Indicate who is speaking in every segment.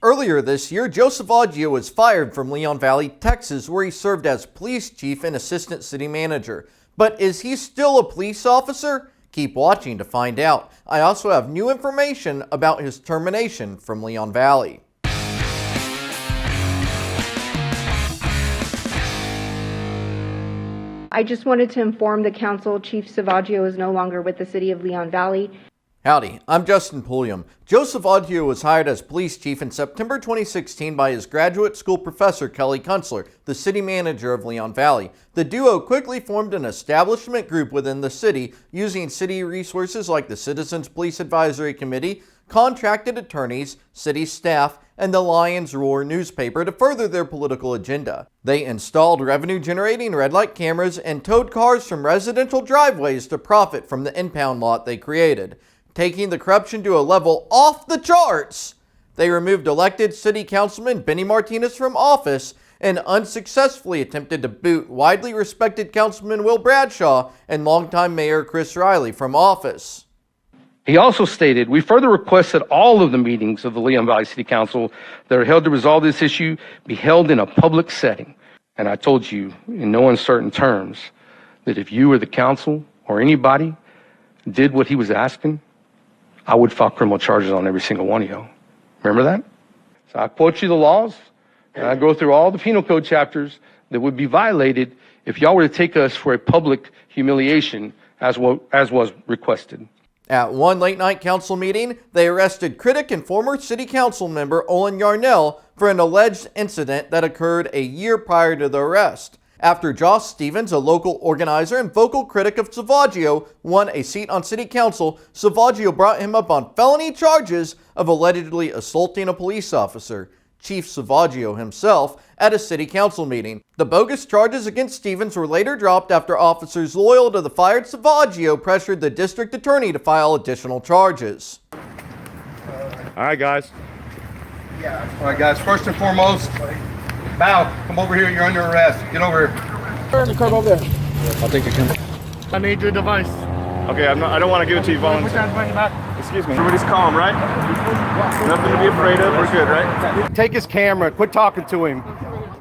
Speaker 1: Earlier this year, Joe Savaggio was fired from Leon Valley, Texas, where he served as police chief and assistant city manager. But is he still a police officer? Keep watching to find out. I also have new information about his termination from Leon Valley.
Speaker 2: I just wanted to inform the council Chief Savaggio is no longer with the city of Leon Valley.
Speaker 1: Howdy, I'm Justin Pulliam. Joe Savaggio was hired as police chief in September 2016 by his graduate school professor Kelly Kunstler, the city manager of Leon Valley. The duo quickly formed an establishment group within the city using city resources like the Citizens Police Advisory Committee, contracted attorneys, city staff, and the Lions Roar newspaper to further their political agenda. They installed revenue-generating red light cameras and towed cars from residential driveways to profit from the impound lot they created. Taking the corruption to a level off the charts, they removed elected city councilman Benny Martinez from office and unsuccessfully attempted to boot widely respected councilman Will Bradshaw and longtime mayor Chris Riley from office.
Speaker 3: He also stated, "We further request that all of the meetings of the Leon Valley City Council that are held to resolve this issue be held in a public setting." And I told you in no uncertain terms that if you or the council or anybody did what he was asking, I would file criminal charges on every single one of you. Remember that? So I quote you the laws, and I go through all the penal code chapters that would be violated if y'all were to take us for a public humiliation as was requested.
Speaker 1: At one late-night council meeting, they arrested critic and former city council member Olin Yarnell for an alleged incident that occurred a year prior to the arrest. After Josh Stevens, a local organizer and vocal critic of Savaggio, won a seat on city council, Savaggio brought him up on felony charges of allegedly assaulting a police officer, Chief Savaggio himself, at a city council meeting. The bogus charges against Stevens were later dropped after officers loyal to the fired Savaggio pressured the district attorney to file additional charges.
Speaker 4: All right, guys.
Speaker 5: All right, guys, first and foremost, Bow, come over here. You're under arrest. Get over here.
Speaker 4: Turn the curb over there.
Speaker 5: I'll take your camera.
Speaker 4: I need your device. Okay, I don't want to give it to you voluntarily. Excuse me. Everybody's calm, right? Nothing to be afraid of. We're good, right?
Speaker 5: Take his camera. Quit talking to him.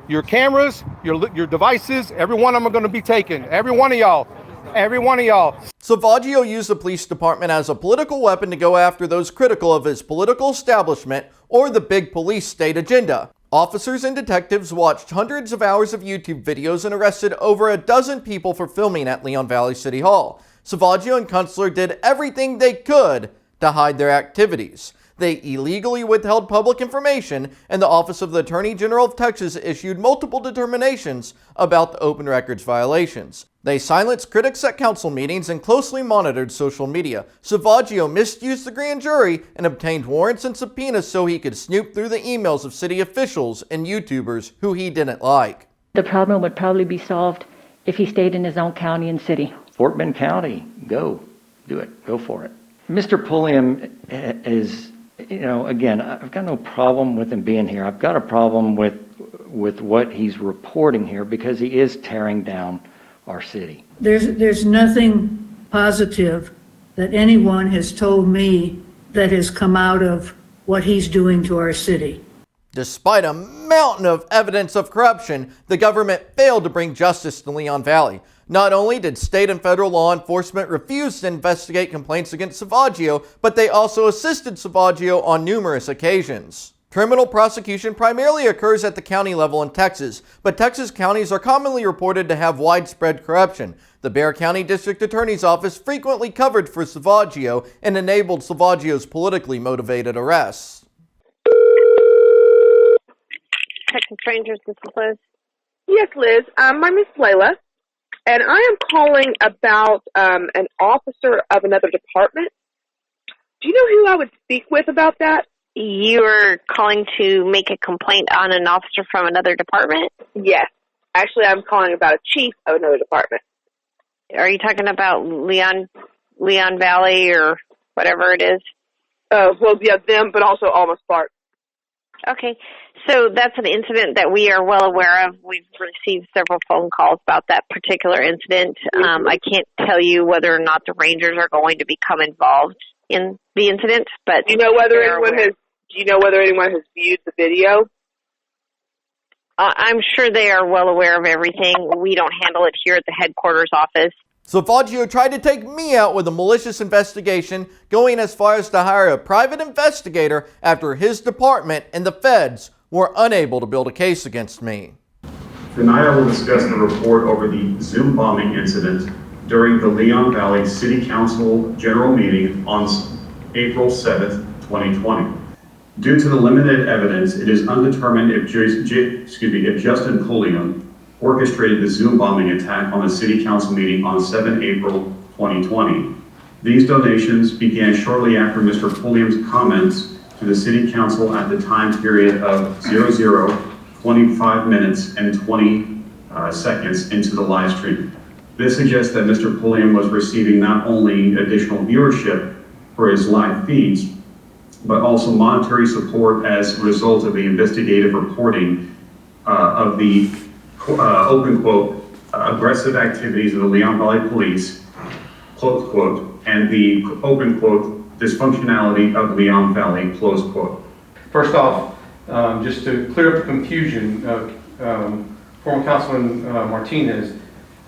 Speaker 5: Your cameras, your devices, every one of them are going to be taken. Every one of y'all. Every one of y'all.
Speaker 1: Savaggio used the police department as a political weapon to go after those critical of his political establishment or the big police state agenda. Officers and detectives watched hundreds of hours of YouTube videos and arrested over a dozen people for filming at Leon Valley City Hall. Savaggio and Kunstler did everything they could to hide their activities. They illegally withheld public information, and the Office of the Attorney General of Texas issued multiple determinations about the open records violations. They silenced critics at council meetings and closely monitored social media. Savaggio misused the grand jury and obtained warrants and subpoenas so he could snoop through the emails of city officials and YouTubers who he didn't like.
Speaker 6: The problem would probably be solved if he stayed in his own county and city.
Speaker 7: Fort Bend County, go. Do it. Go for it. Mr. Pulliam is, again, I've got no problem with him being here. I've got a problem with what he's reporting here because he is tearing down our city.
Speaker 8: There's nothing positive that anyone has told me that has come out of what he's doing to our city.
Speaker 1: Despite a mountain of evidence of corruption, the government failed to bring justice to Leon Valley. Not only did state and federal law enforcement refuse to investigate complaints against Savaggio, but they also assisted Savaggio on numerous occasions. Criminal prosecution primarily occurs at the county level in Texas, but Texas counties are commonly reported to have widespread corruption. The Bexar County District Attorney's Office frequently covered for Savaggio and enabled Savaggio's politically motivated arrests.
Speaker 9: Texas Rangers, this is Liz.
Speaker 10: Yes, Liz. My name is Layla, and I am calling about an officer of another department. Do you know who I would speak with about that?
Speaker 9: You are calling to make a complaint on an officer from another department?
Speaker 10: Yes. Actually, I'm calling about a chief of another department.
Speaker 9: Are you talking about Leon Valley or whatever it is?
Speaker 10: Well, yeah, them, but also Almas Park.
Speaker 9: Okay. So that's an incident that we are well aware of. We've received several phone calls about that particular incident. I can't tell you whether or not the Rangers are going to become involved in the incident, but
Speaker 10: do you know whether anyone has Do you know whether anyone has viewed the video?
Speaker 9: I'm sure they are well aware of everything. We don't handle it here at the headquarters office.
Speaker 1: Savaggio tried to take me out with a malicious investigation, going as far as to hire a private investigator after his department and the feds were unable to build a case against me.
Speaker 11: Tonight I will discuss the report over the Zoom bombing incident during the Leon Valley City Council General Meeting on April 7th, 2020. Due to the limited evidence, it is undetermined if Justin Pulliam orchestrated the Zoom bombing attack on the City Council meeting on 7 April 2020. These donations began shortly after Mr. Pulliam's comments to the City Council at the time period of 25 minutes and 20 seconds into the live stream. This suggests that Mr. Pulliam was receiving not only additional viewership for his live feeds, but also monetary support as a result of the investigative reporting of the open quote, aggressive activities of the Leon Valley Police, close quote, and the open quote, dysfunctionality of Leon Valley, close quote.
Speaker 3: First off, just to clear up the confusion, former Councilman Martinez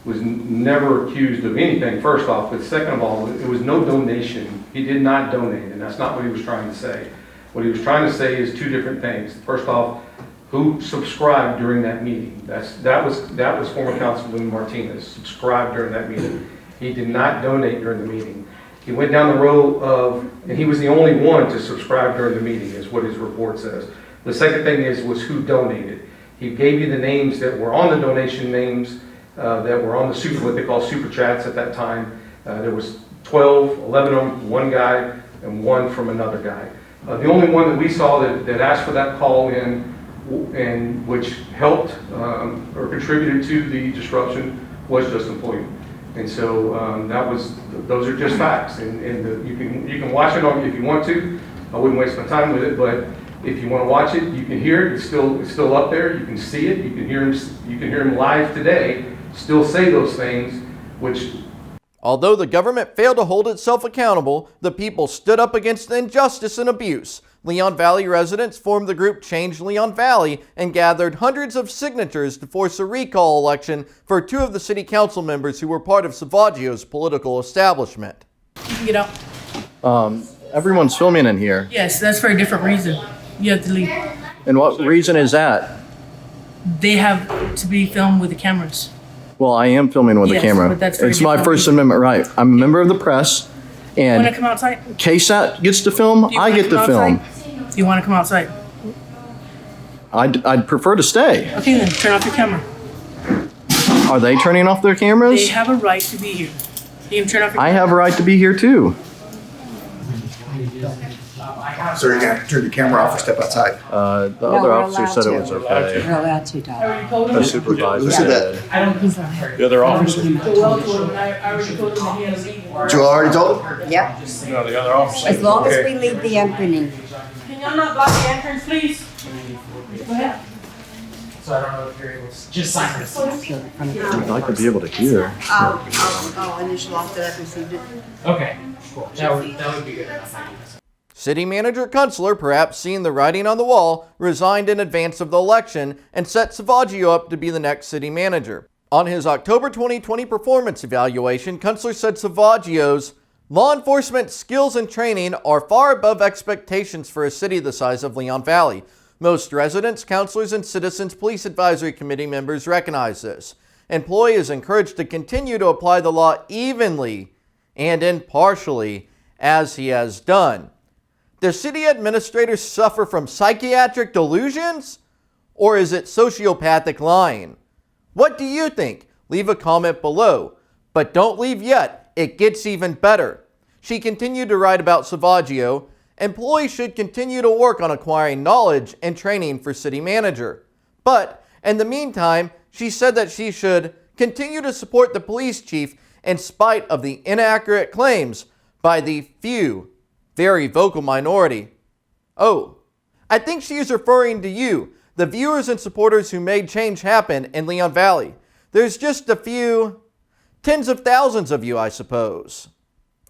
Speaker 3: was never accused of anything, first off, but second of all, it was no donation. He did not donate, and that's not what he was trying to say. What he was trying to say is two different things. First off, who subscribed during that meeting? That was former Councilman Martinez, subscribed during that meeting. He did not donate during the meeting. He went down the road of, and he was the only one to subscribe during the meeting, is what his report says. The second thing was who donated. He gave you the names that were on the donation names that were on the what they call super chats at that time. There was 12, 11 of them, one guy and one from another guy. The only one that we saw that asked for that call in and which helped or contributed to the disruption was Justin Pulliam. And so those are just facts, and you can watch it on if you want to. I wouldn't waste my time with it, but if you want to watch it, you can hear it. It's still up there. You can see it. You can hear him live today. Still say those things, which.
Speaker 1: Although the government failed to hold itself accountable, the people stood up against the injustice and abuse. Leon Valley residents formed the group Change Leon Valley and gathered hundreds of signatures to force a recall election for two of the city council members who were part of Savaggio's political establishment.
Speaker 12: You can get out.
Speaker 1: Everyone's filming in here.
Speaker 12: Yes, that's for a different reason. You have to leave.
Speaker 1: And what reason is that?
Speaker 12: They have to be filmed with the cameras.
Speaker 1: Well, I am filming with
Speaker 12: Yes,
Speaker 1: the camera.
Speaker 12: but that's very
Speaker 1: It's my
Speaker 12: different
Speaker 1: First
Speaker 12: reason.
Speaker 1: Amendment right. I'm a member of the press,
Speaker 12: You want to
Speaker 1: and
Speaker 12: come outside?
Speaker 1: KSAT gets to film,
Speaker 12: Do you
Speaker 1: I
Speaker 12: wanna
Speaker 1: get to
Speaker 12: come
Speaker 1: film.
Speaker 12: outside? Do you want to come outside?
Speaker 1: I'd prefer to stay.
Speaker 12: Okay, then turn off your camera.
Speaker 1: Are they turning off their cameras?
Speaker 12: They have a right to be here. You can turn off your
Speaker 1: I have a right to be here too.
Speaker 13: So you're gonna turn the camera off or step outside?
Speaker 1: The other officer said it was okay.
Speaker 14: We're allowed to talk.
Speaker 12: I already told him.
Speaker 1: The supervisor
Speaker 13: Who said that?
Speaker 1: did.
Speaker 12: I don't think so.
Speaker 13: The other officer.
Speaker 12: Joel told him, and I already told him that he had to leave.
Speaker 13: Joel already told him?
Speaker 14: Yep.
Speaker 13: No, the other officer.
Speaker 14: As long as we leave the opening.
Speaker 12: Can y'all not block the entrance, please? Go ahead.
Speaker 15: So I don't know if you're able to just sign this.
Speaker 1: I'd like to be able to hear.
Speaker 14: I'll initial off that I've received it.
Speaker 15: Okay, cool. That would be good enough.
Speaker 1: City Manager Kunstler, perhaps seeing the writing on the wall, resigned in advance of the election and set Savaggio up to be the next city manager. On his October 2020 performance evaluation, Kunstler said Savaggio's law enforcement skills and training are far above expectations for a city the size of Leon Valley. Most residents, councilors, and Citizens Police Advisory Committee members recognize this. Employee is encouraged to continue to apply the law evenly and impartially as he has done. Does city administrators suffer from psychiatric delusions? Or is it sociopathic lying? What do you think? Leave a comment below. But don't leave yet. It gets even better. She continued to write about Savaggio. Employees should continue to work on acquiring knowledge and training for city manager. But in the meantime, she said that she should continue to support the police chief in spite of the inaccurate claims by the few, very vocal minority. Oh, I think she is referring to you, the viewers and supporters who made change happen in Leon Valley. There's just a few, tens of thousands of you, I suppose.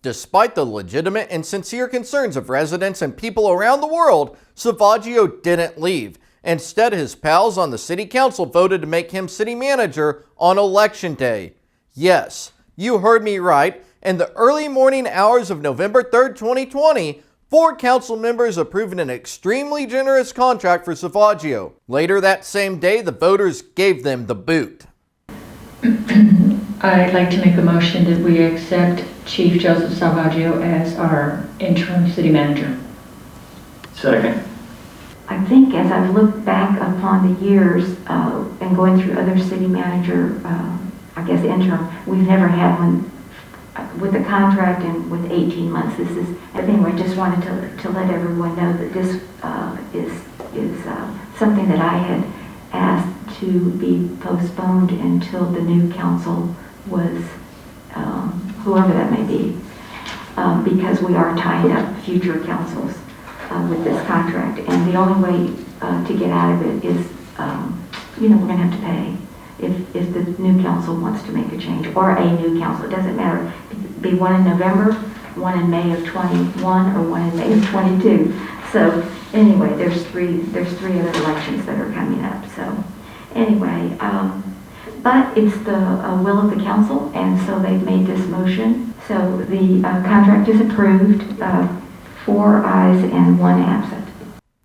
Speaker 1: Despite the legitimate and sincere concerns of residents and people around the world, Savaggio didn't leave. Instead, his pals on the city council voted to make him city manager on election day. Yes, you heard me right. In the early morning hours of November 3rd, 2020, 4 council members approved an extremely generous contract for Savaggio. Later that same day, the voters gave them the boot.
Speaker 6: I'd like to make a motion that we accept Chief Joseph Savaggio as our interim city manager.
Speaker 7: Second.
Speaker 16: I think as I've looked back upon the years and going through other city manager, I guess interim, we've never had one with a contract and with 18 months. This is, anyway, just wanted to let everyone know that this is something that I had asked to be postponed until the new council was, whoever that may be, because we are tying up future councils with this contract. And the only way to get out of it is, we're going to have to pay if the new council wants to make a change, or a new council. It doesn't matter. It could be one in November, one in May of 21, or one in May of 22. So anyway, there's three other elections that are coming up. So anyway, but it's the will of the council, and so they've made this motion. So the contract is approved, 4 ayes and 1 absent.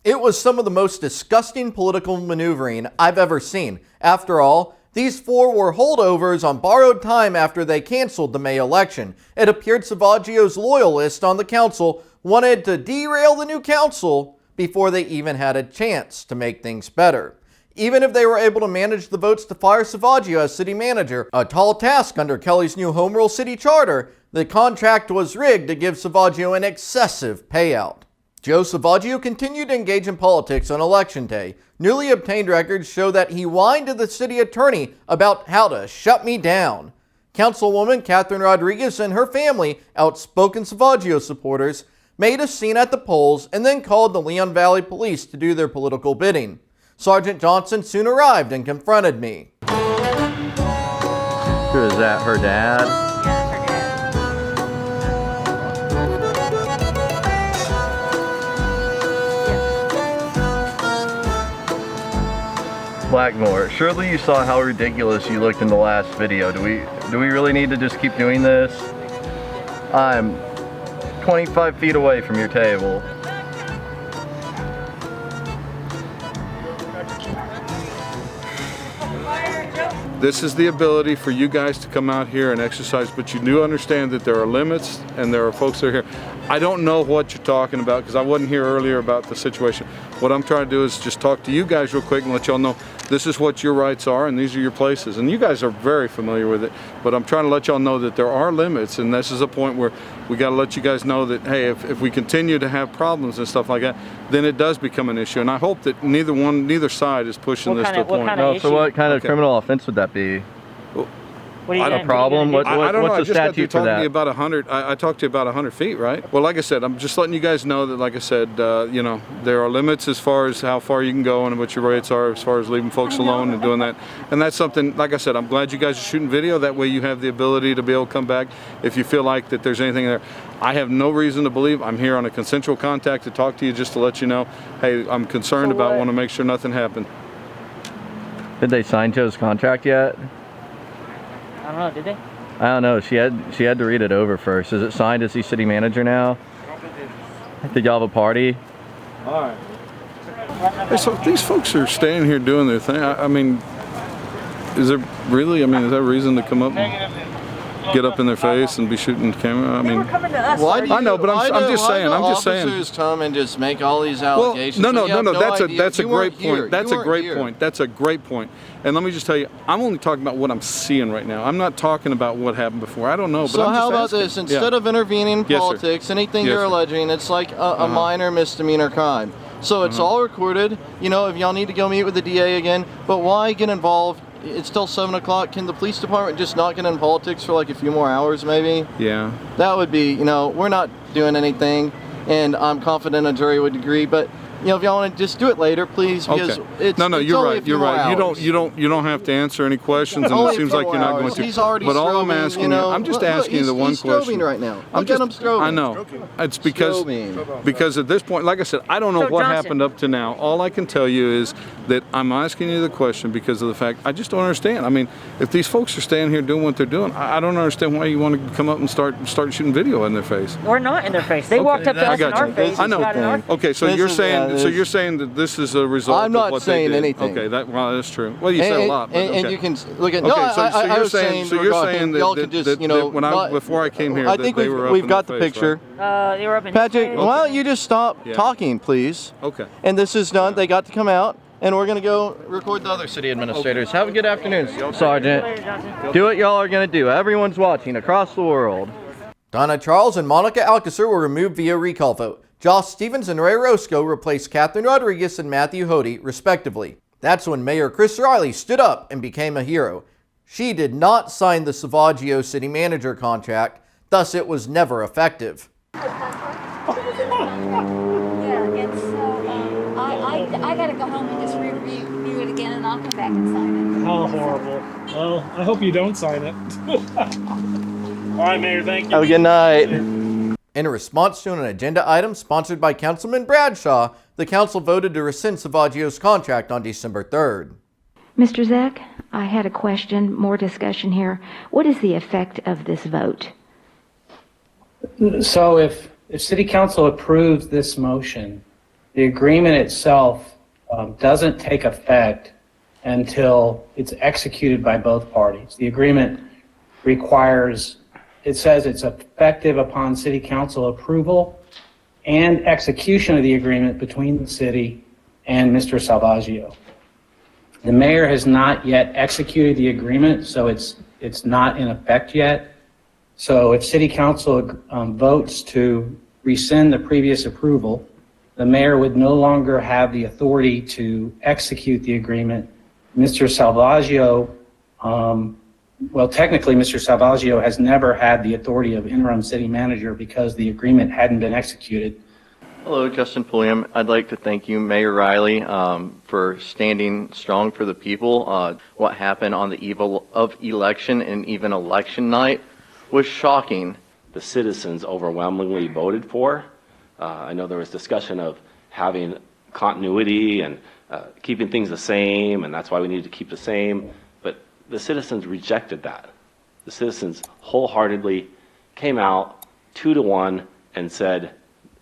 Speaker 1: It was some of the most disgusting political maneuvering I've ever seen. After all, these 4 were holdovers on borrowed time after they canceled the May election. It appeared Savaggio's loyalists on the council wanted to derail the new council before they even had a chance to make things better. Even if they were able to manage the votes to fire Savaggio as city manager, a tall task under Kelly's new home rule city charter, the contract was rigged to give Savaggio an excessive payout. Joe Savaggio continued to engage in politics on election day. Newly obtained records show that he whined to the city attorney about how to shut me down. Councilwoman Catherine Rodriguez and her family, outspoken Savaggio supporters, made a scene at the polls and then called the Leon Valley Police to do their political bidding. Sergeant Johnson soon arrived and confronted me.
Speaker 17: Who is that, her dad? Blackmore, surely you saw how ridiculous you looked in the last video. Do we really need to just keep doing this? I'm 25 feet away from your table.
Speaker 5: This is the ability for you guys to come out here and exercise, but you do understand that there are limits and there are folks that are here. I don't know what you're talking about because I wasn't here earlier about the situation. What I'm trying to do is just talk to you guys real quick and let y'all know this is what your rights are and these are your places. And you guys are very familiar with it, but I'm trying to let y'all know that there are limits, and this is a point where we got to let you guys know that, hey, if we continue to have problems and stuff like that, then it does become an issue. And I hope that neither side is pushing this to a point.
Speaker 17: No, so what kind of criminal offense would that be?
Speaker 5: What do you
Speaker 17: a problem? What's the statute for that?
Speaker 5: About 100. I talked to you about 100 feet, right? Well, like I said, I'm just letting you guys know that, like I said, there are limits as far as how far you can go and what your rates are as far as leaving folks alone and doing that. And that's something, like I said, I'm glad you guys are shooting video. That way you have the ability to be able to come back if you feel like that there's anything there. I have no reason to believe. I'm here on a consensual contact to talk to you just to let you know, hey, I'm concerned about, want to make sure nothing happened.
Speaker 17: Did they sign Joe's contract yet?
Speaker 12: I don't know, did they?
Speaker 17: I don't know. She had to read it over first. Is it signed? Is he city manager now? Did y'all have a party?
Speaker 5: All right. Hey, so these folks are staying here doing their thing. I mean, is there really? I mean, is that a reason to come up and get up in their face and be shooting the camera? I mean, I know, but I'm just saying.
Speaker 1: Officers come and just make all these allegations.
Speaker 5: Well, no. That's a great point. That's a great point. That's a great point. And let me just tell you, I'm only talking about what I'm seeing right now. I'm not talking about what happened before. I don't know. But
Speaker 1: so
Speaker 5: I'm
Speaker 1: how
Speaker 5: just
Speaker 1: about
Speaker 5: asking.
Speaker 1: this? Instead of intervening in politics, anything you're alleging, it's like a minor misdemeanor crime. So it's all recorded. You know, if y'all need to go meet with the DA again, but why get involved? It's still 7 o'clock. Can the police department just not get in politics for like a few more hours maybe?
Speaker 5: Yeah.
Speaker 1: That would be, we're not doing anything, and I'm confident a jury would agree, but if y'all want to just do it later, please, because it's
Speaker 5: No,
Speaker 1: it's
Speaker 5: you're
Speaker 1: only a
Speaker 5: right.
Speaker 1: few
Speaker 5: You're
Speaker 1: more
Speaker 5: right.
Speaker 1: hours.
Speaker 5: You don't have to answer any questions, and
Speaker 1: Only
Speaker 5: it
Speaker 1: a
Speaker 5: seems
Speaker 1: few
Speaker 5: like you're
Speaker 1: more
Speaker 5: not going
Speaker 1: hours.
Speaker 5: to.
Speaker 1: He's already
Speaker 5: But all I'm
Speaker 1: strobing,
Speaker 5: asking you, I'm just asking you the one
Speaker 1: he's
Speaker 5: question.
Speaker 1: strobing right now.
Speaker 5: I'm
Speaker 1: Look at him strobing.
Speaker 5: I know. It's because at this point, like I said, I don't know what happened up to now. All I can tell you is that I'm asking you the question because of the fact I just don't understand. I mean, if these folks are staying here doing what they're doing, I don't understand why you want to come up and start shooting video in their face.
Speaker 12: We're not in their face. They walked up to us in our face.
Speaker 5: I know.
Speaker 12: Got in our face.
Speaker 5: Okay, so you're saying that this is a result
Speaker 1: I'm not
Speaker 5: of what
Speaker 1: saying
Speaker 5: they did.
Speaker 1: anything.
Speaker 5: Okay, that's true. Well, you said a lot. But
Speaker 1: and
Speaker 5: okay.
Speaker 1: you can look at.
Speaker 5: Okay,
Speaker 1: No,
Speaker 5: I
Speaker 1: was saying
Speaker 5: that
Speaker 1: y'all could just,
Speaker 5: before I came here,
Speaker 1: I think
Speaker 5: they were up
Speaker 1: we've
Speaker 5: in
Speaker 1: got
Speaker 5: their
Speaker 1: the
Speaker 5: face,
Speaker 1: picture.
Speaker 5: right?
Speaker 12: They were up in
Speaker 1: Patrick, why don't you just stop talking, please?
Speaker 5: Okay.
Speaker 1: And this is done. They got to come out, and we're going to go record the other city administrators. Have a good afternoon, Sergeant. Do what y'all are going to do. Everyone's watching across the world. Donna Charles and Monica Alcacer were removed via recall vote. Josh Stevens and Ray Roscoe replaced Catherine Rodriguez and Matthew Hody, respectively. That's when Mayor Chris Riley stood up and became a hero. She did not sign the Savaggio city manager contract, thus it was never effective.
Speaker 18: I gotta go home and just review it again, and I'll come back and sign it.
Speaker 19: How horrible. Well, I hope you don't sign it. All right, Mayor, thank you.
Speaker 1: Have a good night. In response to an agenda item sponsored by Councilman Bradshaw, the council voted to rescind Savaggio's contract on December 3rd.
Speaker 16: Mr. Zek, I had a question, more discussion here. What is the effect of this vote?
Speaker 15: So if City Council approves this motion, the agreement itself doesn't take effect until it's executed by both parties. The agreement requires, it says it's effective upon City Council approval and execution of the agreement between the city and Mr. Savaggio. The mayor has not yet executed the agreement, so it's not in effect yet. So if City Council votes to rescind the previous approval, the mayor would no longer have the authority to execute the agreement. Mr. Savaggio, well, technically, Mr. Savaggio has never had the authority of interim city manager because the agreement hadn't been executed.
Speaker 1: Hello, Justin Pulliam. I'd like to thank you, Mayor Riley, for standing strong for the people. What happened on the eve of election and even election night was shocking.
Speaker 20: The citizens overwhelmingly voted for. I know there was discussion of having continuity and keeping things the same, and that's why we needed to keep the same. But the citizens rejected that. The citizens wholeheartedly came out 2-1 and said,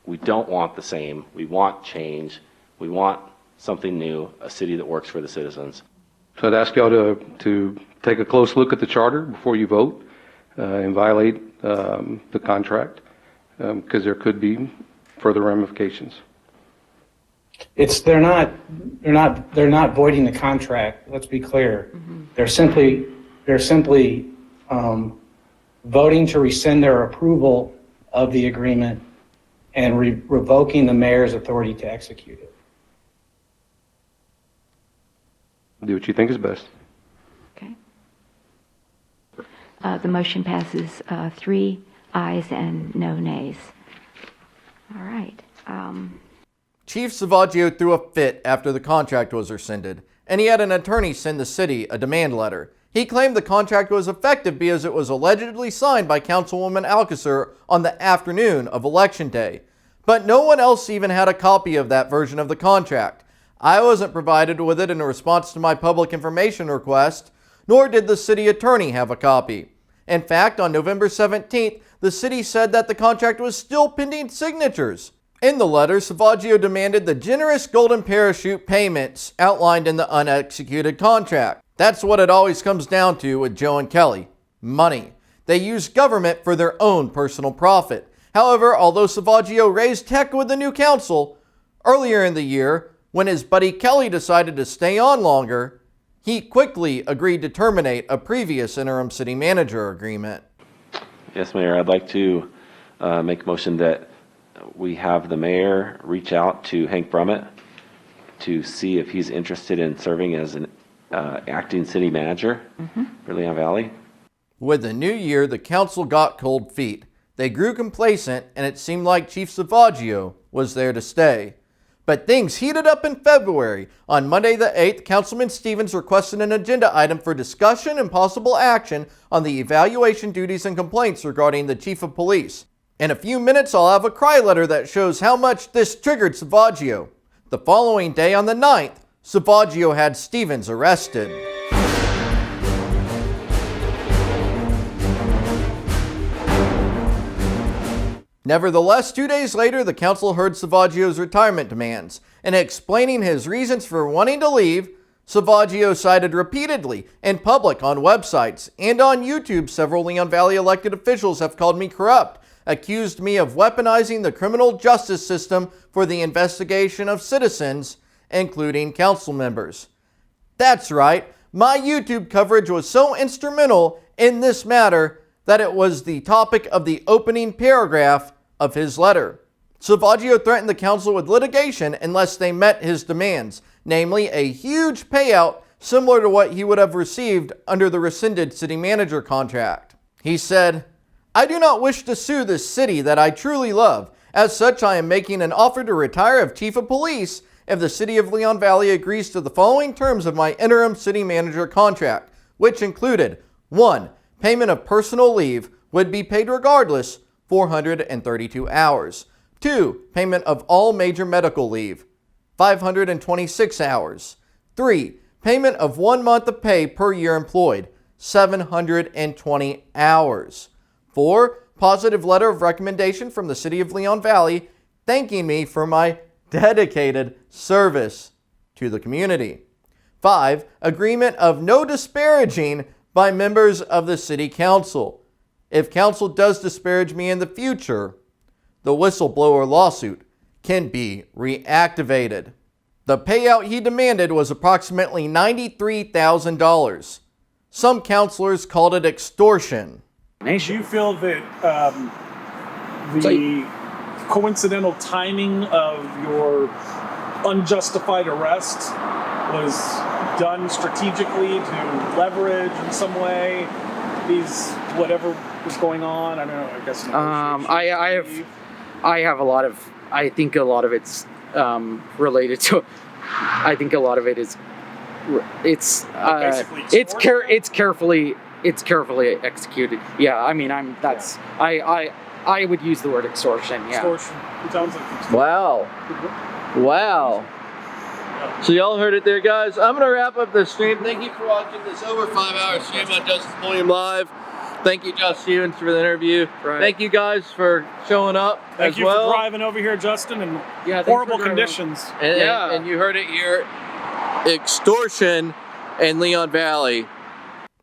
Speaker 20: we don't want the same. We want change. We want something new, a city that works for the citizens.
Speaker 3: So I'd ask y'all to take a close look at the charter before you vote and violate the contract because there could be further ramifications.
Speaker 15: They're not voiding the contract. Let's be clear. They're simply voting to rescind their approval of the agreement and revoking the mayor's authority to execute it.
Speaker 3: Do what you think is best.
Speaker 16: Okay. The motion passes 3 ayes and no nays. All right.
Speaker 1: Chief Savaggio threw a fit after the contract was rescinded, and he had an attorney send the city a demand letter. He claimed the contract was effective because it was allegedly signed by Councilwoman Alcacer on the afternoon of Election Day. But no one else even had a copy of that version of the contract. I wasn't provided with it in response to my public information request, nor did the city attorney have a copy. In fact, on November 17th, the city said that the contract was still pending signatures. In the letter, Savaggio demanded the generous golden parachute payments outlined in the unexecuted contract. That's what it always comes down to with Joe and Kelly. Money. They use government for their own personal profit. However, although Savaggio raised heck with the new council, earlier in the year, when his buddy Kelly decided to stay on longer, he quickly agreed to terminate a previous interim city manager agreement.
Speaker 20: Yes, Mayor, I'd like to make a motion that we have the mayor reach out to Hank Brummett to see if he's interested in serving as an acting city manager for Leon Valley.
Speaker 1: With the new year, the council got cold feet. They grew complacent, and it seemed like Chief Savaggio was there to stay. But things heated up in February. On Monday the 8th, Councilman Stevens requested an agenda item for discussion and possible action on the evaluation duties and complaints regarding the Chief of Police. In a few minutes, I'll have a cry letter that shows how much this triggered Savaggio. The following day, on the 9th, Savaggio had Stevens arrested. Nevertheless, 2 days later, the council heard Savaggio's retirement demands, and explaining his reasons for wanting to leave, Savaggio cited repeatedly in public on websites and on YouTube several Leon Valley elected officials have called me corrupt, accused me of weaponizing the criminal justice system for the investigation of citizens, including council members. That's right, my YouTube coverage was so instrumental in this matter that it was the topic of the opening paragraph of his letter. Savaggio threatened the council with litigation unless they met his demands, namely a huge payout similar to what he would have received under the rescinded city manager contract. He said, "I do not wish to sue this city that I truly love. As such, I am making an offer to retire as Chief of Police if the city of Leon Valley agrees to the following terms of my interim city manager contract, which included 1. Payment of personal leave would be paid regardless, 432 hours. 2. Payment of all major medical leave, 526 hours. 3. Payment of 1 month of pay per year employed, 720 hours. 4. Positive letter of recommendation from the City of Leon Valley thanking me for my dedicated service to the community. 5. Agreement of no disparaging by members of the City Council. If Council does disparage me in the future, the whistleblower lawsuit can be reactivated." The payout he demanded was approximately $93,000. Some councilors called it extortion.
Speaker 19: Do you feel that the coincidental timing of your unjustified arrest was done strategically to leverage in some way these whatever was going on? I don't know. I guess.
Speaker 21: I have a lot of. I think a lot of it's related to. I think a lot of it is. It's carefully executed. Yeah, I mean I would use the word extortion. Yeah.
Speaker 19: Extortion. It sounds like extortion.
Speaker 1: Wow. So y'all heard it there, guys. I'm going to wrap up the stream. Thank you for watching this over 5-hour stream on Justice Pulliam Live. Thank you, Josh Stevens, for the interview. Right. Thank you guys for showing up
Speaker 19: Thank you for driving over here, Justin, in horrible conditions.
Speaker 1: And you heard it here. Extortion in Leon Valley.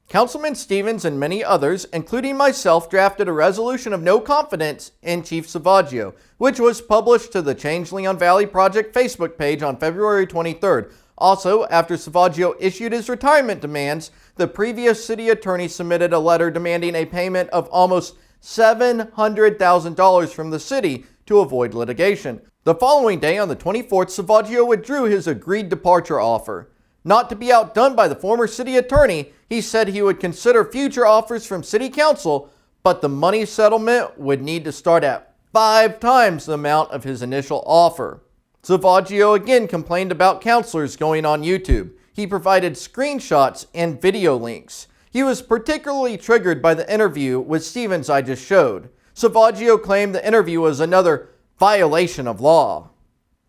Speaker 1: Councilman Stevens and many others, including myself, drafted a resolution of no confidence in Chief Savaggio, which was published to the Change Leon Valley Project Facebook page on February 23rd. Also, after Savaggio issued his retirement demands, the previous city attorney submitted a letter demanding a payment of almost $700,000 from the city to avoid litigation. The following day, on the 24th, Savaggio withdrew his agreed departure offer. Not to be outdone by the former city attorney, he said he would consider future offers from city council, but the money settlement would need to start at 5 times the amount of his initial offer. Savaggio again complained about councilors going on YouTube. He provided screenshots and video links. He was particularly triggered by the interview with Stevens I just showed. Savaggio claimed the interview was another violation of law.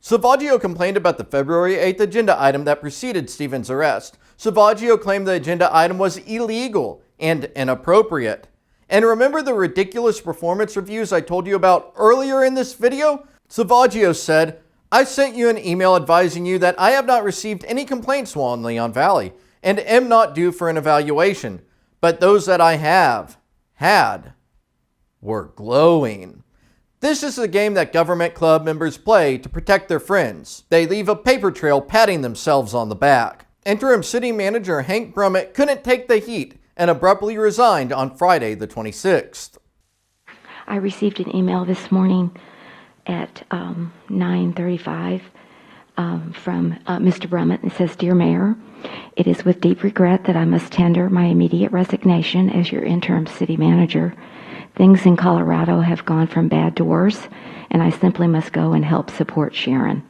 Speaker 1: Savaggio complained about the February 8th agenda item that preceded Stevens' arrest. Savaggio claimed the agenda item was illegal and inappropriate. And remember the ridiculous performance reviews I told you about earlier in this video? Savaggio said, "I sent you an email advising you that I have not received any complaints while in Leon Valley and am not due for an evaluation, but those that I have had were glowing." This is the game that government club members play to protect their friends. They leave a paper trail patting themselves on the back. Interim City Manager Hank Brummett couldn't take the heat and abruptly resigned on Friday the 26th.
Speaker 16: I received an email this morning at 9:35 from Mr. Brummett. It says, "Dear Mayor, it is with deep regret that I must tender my immediate resignation as your interim city manager. Things in Colorado have gone from bad to worse, and I simply must go and help support Sharon.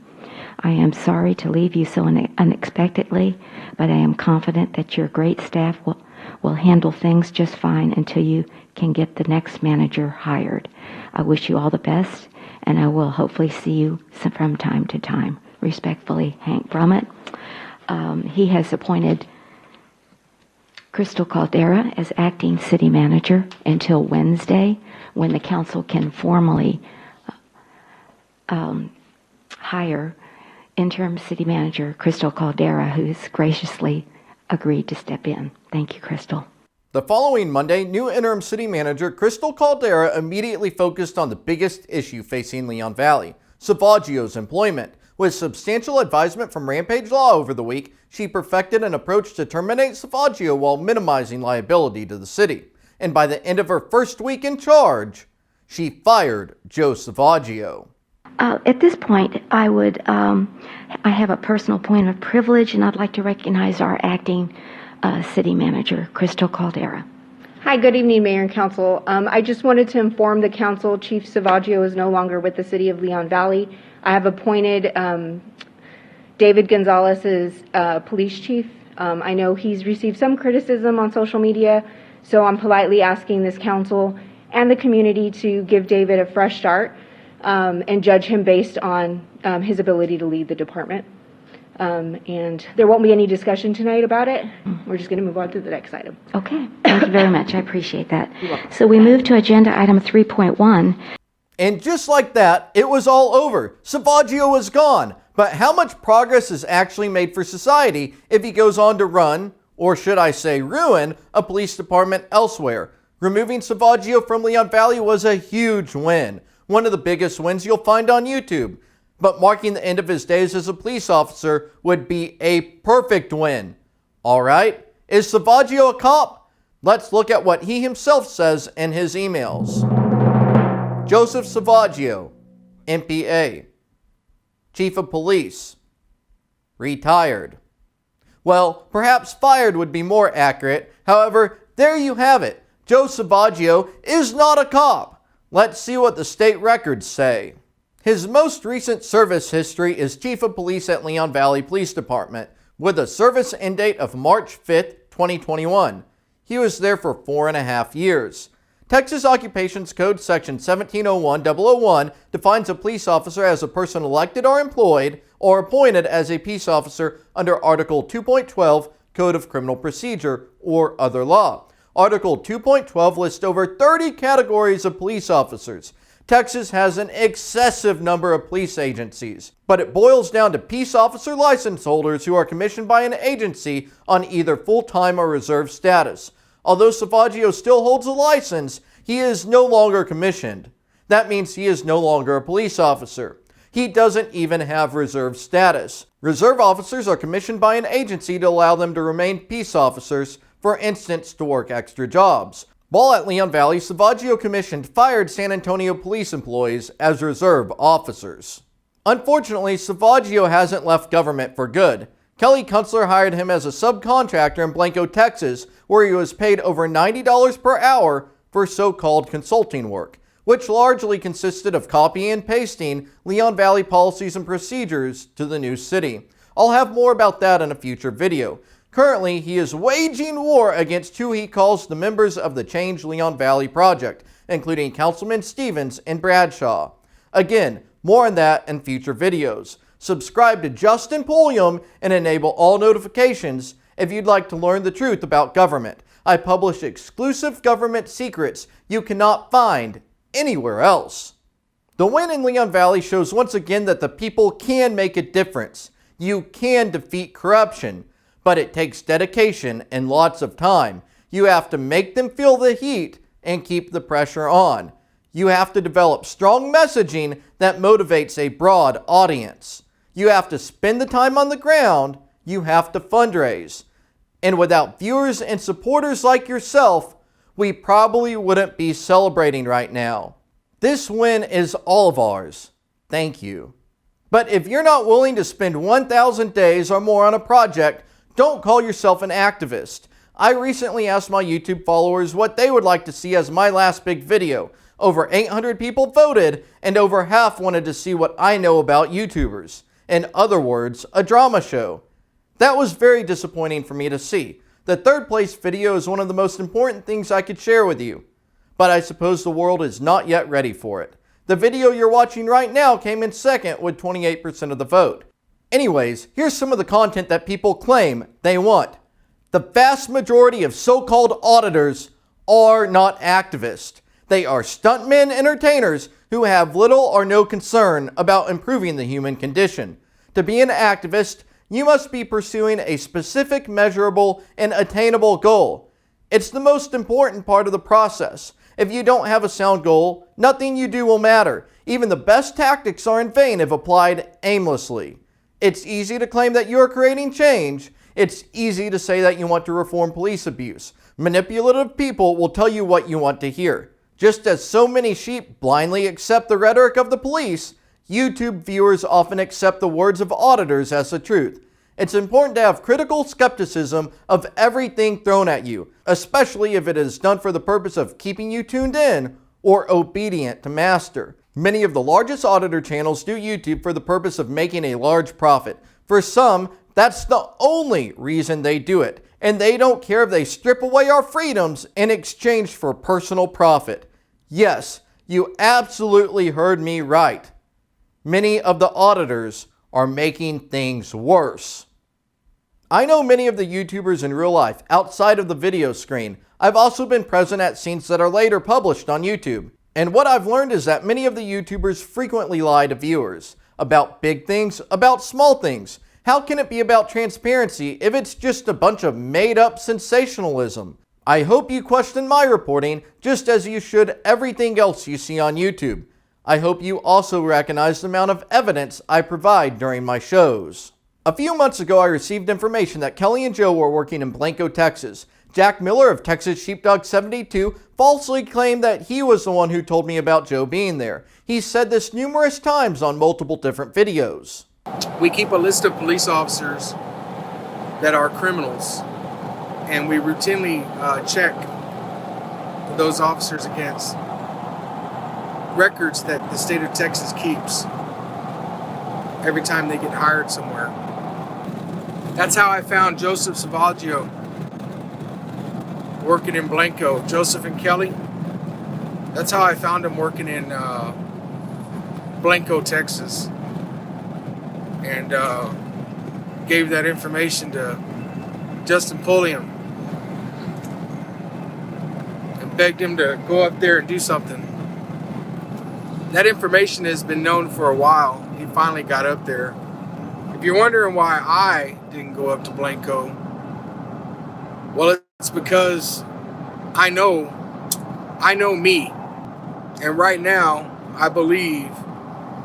Speaker 16: I am sorry to leave you so unexpectedly, but I am confident that your great staff will handle things just fine until you can get the next manager hired. I wish you all the best, and I will hopefully see you from time to time. Respectfully, Hank Brummett. He has appointed Crystal Caldera as acting city manager until Wednesday, when the council can formally hire interim city manager Crystal Caldera, who has graciously agreed to step in. Thank you, Crystal.
Speaker 1: The following Monday, new interim city manager Crystal Caldera immediately focused on the biggest issue facing Leon Valley, Savaggio's employment. With substantial advisement from Rampage Law over the week, she perfected an approach to terminate Savaggio while minimizing liability to the city. And by the end of her first week in charge, she fired Joe Savaggio.
Speaker 16: At this point, I have a personal point of privilege, and I'd like to recognize our acting city manager, Crystal Caldera.
Speaker 2: Hi, good evening, Mayor and Council. I just wanted to inform the Council Chief Savaggio is no longer with the City of Leon Valley. I have appointed David Gonzalez as police chief. I know he's received some criticism on social media, so I'm politely asking this Council and the community to give David a fresh start and judge him based on his ability to lead the department. And there won't be any discussion tonight about it. We're just going to move on to the next item.
Speaker 16: Okay, thank you very much. I appreciate that. So we move to agenda item 3.1.
Speaker 1: And just like that, it was all over. Savaggio was gone. But how much progress is actually made for society if he goes on to run, or should I say ruin, a police department elsewhere? Removing Savaggio from Leon Valley was a huge win. One of the biggest wins you'll find on YouTube. But marking the end of his days as a police officer would be a perfect win. Alright, is Savaggio a cop? Let's look at what he himself says in his emails. Joseph Savaggio, MPA, Chief of Police, retired. Well, perhaps fired would be more accurate. However, there you have it. Joe Savaggio is not a cop. Let's see what the state records say. His most recent service history is Chief of Police at Leon Valley Police Department, with a service end date of March 5th, 2021. He was there for 4.5 years. Texas Occupations Code Section 1701-001 defines a police officer as a person elected or employed or appointed as a peace officer under Article 2.12 Code of Criminal Procedure or other law. Article 2.12 lists over 30 categories of police officers. Texas has an excessive number of police agencies, but it boils down to peace officer license holders who are commissioned by an agency on either full-time or reserve status. Although Savaggio still holds a license, he is no longer commissioned. That means he is no longer a police officer. He doesn't even have reserve status. Reserve officers are commissioned by an agency to allow them to remain peace officers, for instance, to work extra jobs. While at Leon Valley, Savaggio commissioned fired San Antonio police employees as reserve officers. Unfortunately, Savaggio hasn't left government for good. Kelly Kunstler hired him as a subcontractor in Blanco, Texas, where he was paid over $90 per hour for so-called consulting work, which largely consisted of copying and pasting Leon Valley policies and procedures to the new city. I'll have more about that in a future video. Currently, he is waging war against who he calls the members of the Change Leon Valley Project, including Councilman Stevens and Bradshaw. Again, more on that in future videos. Subscribe to Justin Pulliam and enable all notifications if you'd like to learn the truth about government. I publish exclusive government secrets you cannot find anywhere else. The win in Leon Valley shows once again that the people can make a difference. You can defeat corruption, but it takes dedication and lots of time. You have to make them feel the heat and keep the pressure on. You have to develop strong messaging that motivates a broad audience. You have to spend the time on the ground. You have to fundraise. And without viewers and supporters like yourself, we probably wouldn't be celebrating right now. This win is all of ours. Thank you. But if you're not willing to spend 1,000 days or more on a project, don't call yourself an activist. I recently asked my YouTube followers what they would like to see as my last big video. Over 800 people voted, and over half wanted to see what I know about YouTubers. In other words, a drama show. That was very disappointing for me to see. The third place video is one of the most important things I could share with you. But I suppose the world is not yet ready for it. The video you're watching right now came in second with 28% of the vote. Anyways, here's some of the content that people claim they want. The vast majority of so-called auditors are not activists. They are stuntmen entertainers who have little or no concern about improving the human condition. To be an activist, you must be pursuing a specific, measurable, and attainable goal. It's the most important part of the process. If you don't have a sound goal, nothing you do will matter. Even the best tactics are in vain if applied aimlessly. It's easy to claim that you are creating change. It's easy to say that you want to reform police abuse. Manipulative people will tell you what you want to hear. Just as so many sheep blindly accept the rhetoric of the police, YouTube viewers often accept the words of auditors as the truth. It's important to have critical skepticism of everything thrown at you, especially if it is done for the purpose of keeping you tuned in or obedient to master. Many of the largest auditor channels do YouTube for the purpose of making a large profit. For some, that's the only reason they do it, and they don't care if they strip away our freedoms in exchange for personal profit. Yes, you absolutely heard me right. Many of the auditors are making things worse. I know many of the YouTubers in real life outside of the video screen. I've also been present at scenes that are later published on YouTube. And what I've learned is that many of the YouTubers frequently lie to viewers about big things, about small things. How can it be about transparency if it's just a bunch of made-up sensationalism? I hope you question my reporting just as you should everything else you see on YouTube. I hope you also recognize the amount of evidence I provide during my shows. A few months ago, I received information that Kelly and Joe were working in Blanco, Texas. Jack Miller of Texas Sheepdog 72 falsely claimed that he was the one who told me about Joe being there. He said this numerous times on multiple different videos.
Speaker 4: We keep a list of police officers that are criminals, and we routinely check those officers against records that the state of Texas keeps every time they get hired somewhere. That's how I found Joseph Savaggio working in Blanco. Joseph and Kelly, that's how I found him working in Blanco, Texas, and gave that information to Justin Pulliam and begged him to go up there and do something. That information has been known for a while. He finally got up there. If you're wondering why I didn't go up to Blanco, well, it's because I know me. And right now, I believe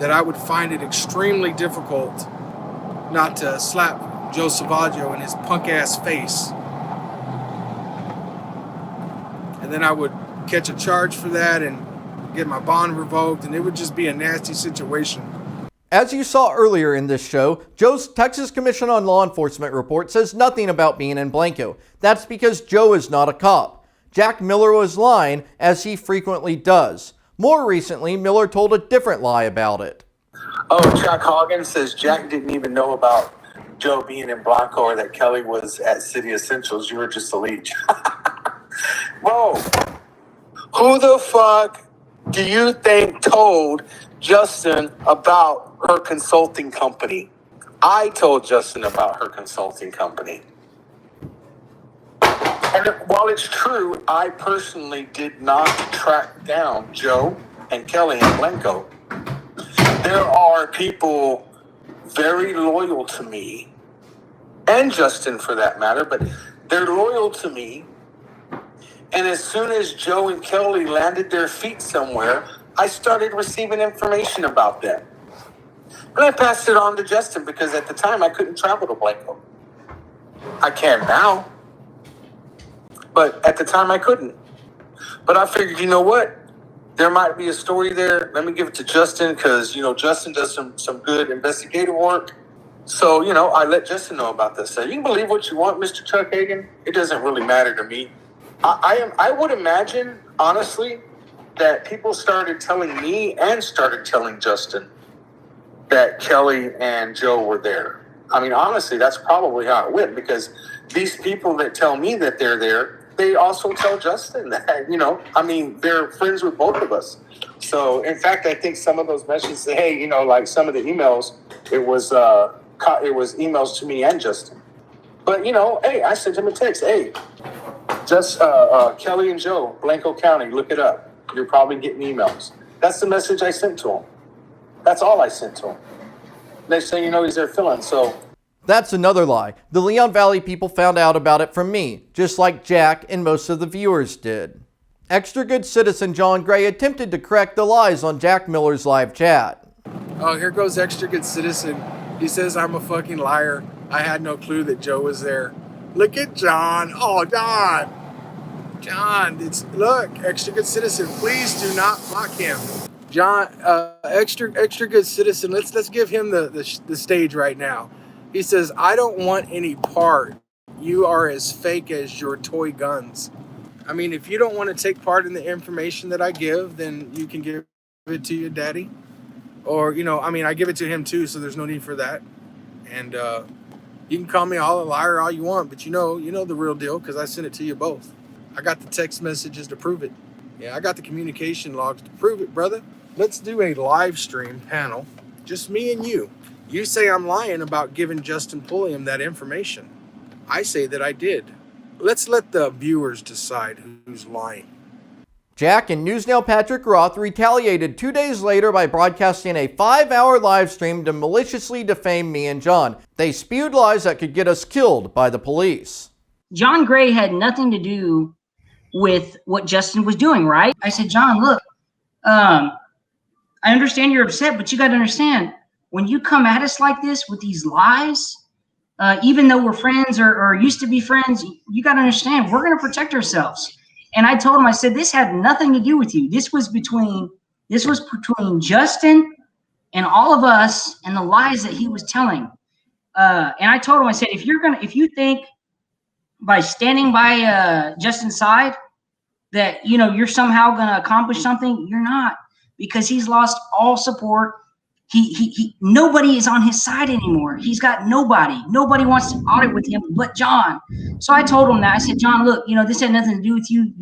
Speaker 4: that I would find it extremely difficult not to slap Joe Savaggio in his punk ass face. And then I would catch a charge for that and get my bond revoked, and it would just be a nasty situation.
Speaker 1: As you saw earlier in this show, Joe's Texas Commission on Law Enforcement report says nothing about being in Blanco. That's because Joe is not a cop. Jack Miller was lying, as he frequently does. More recently, Miller told a different lie about it.
Speaker 22: Oh, Chuck Hogan says Jack didn't even know about Joe being in Blanco or that Kelly was at City Essentials. You were just a leech. Bro, who the fuck do you think told Justin about her consulting company? I told Justin about her consulting company. And while it's true, I personally did not track down Joe and Kelly in Blanco. There are people very loyal to me, and Justin for that matter, but they're loyal to me. And as soon as Joe and Kelly landed their feet somewhere, I started receiving information about them. And I passed it on to Justin because at the time I couldn't travel to Blanco. I can now, but at the time I couldn't. But I figured, you know what? There might be a story there. Let me give it to Justin because, Justin does some good investigative work. So, I let Justin know about this. So you can believe what you want, Mr. Chuck Hagan. It doesn't really matter to me. I would imagine, honestly, that people started telling me and started telling Justin that Kelly and Joe were there. I mean, honestly, that's probably how it went, because these people that tell me that they're there, they also tell Justin that, I mean, they're friends with both of us. So, in fact, I think some of those messages say, hey, like some of the emails, it was emails to me and Justin. But, hey, I sent him a text. Hey, just Kelly and Joe, Blanco County, look it up. You're probably getting emails. That's the message I sent to him. That's all I sent to him. Next thing you know, he's there filling. So
Speaker 1: That's another lie. The Leon Valley people found out about it from me, just like Jack and most of the viewers did. Extra good citizen John Gray attempted to correct the lies on Jack Miller's live chat.
Speaker 4: Oh, here goes extra good citizen. He says I'm a fucking liar. I had no clue that Joe was there. Look at John. Oh, John, look, extra good citizen. Please do not block him. John, extra good citizen. Let's give him the stage right now. He says, I don't want any part. You are as fake as your toy guns. I mean, if you don't want to take part in the information that I give, then you can give it to your daddy. Or, I give it to him too, so there's no need for that. And you can call me all a liar all you want, but you know the real deal, because I sent it to you both. I got the text messages to prove it. Yeah, I got the communication logs to prove it, brother. Let's do a live stream panel, just me and you. You say I'm lying about giving Justin Pulliam that information. I say that I did. Let's let the viewers decide who's lying.
Speaker 1: Jack and NewsNow Patrick Roth retaliated 2 days later by broadcasting a 5-hour live stream to maliciously defame me and John. They spewed lies that could get us killed by the police.
Speaker 8: John Gray had nothing to do with what Justin was doing, right? I said, John, look, I understand you're upset, but you got to understand, when you come at us like this with these lies, even though we're friends or used to be friends, you got to understand, we're going to protect ourselves. And I told him, I said, this had nothing to do with you. This was between Justin and all of us and the lies that he was telling. And I told him, I said, if you think by standing by Justin's side that you're somehow going to accomplish something, you're not, because he's lost all support. He nobody is on his side anymore. He's got nobody. Nobody wants to audit with him but John. So I told him that. I said, John, look, this had nothing to do with you.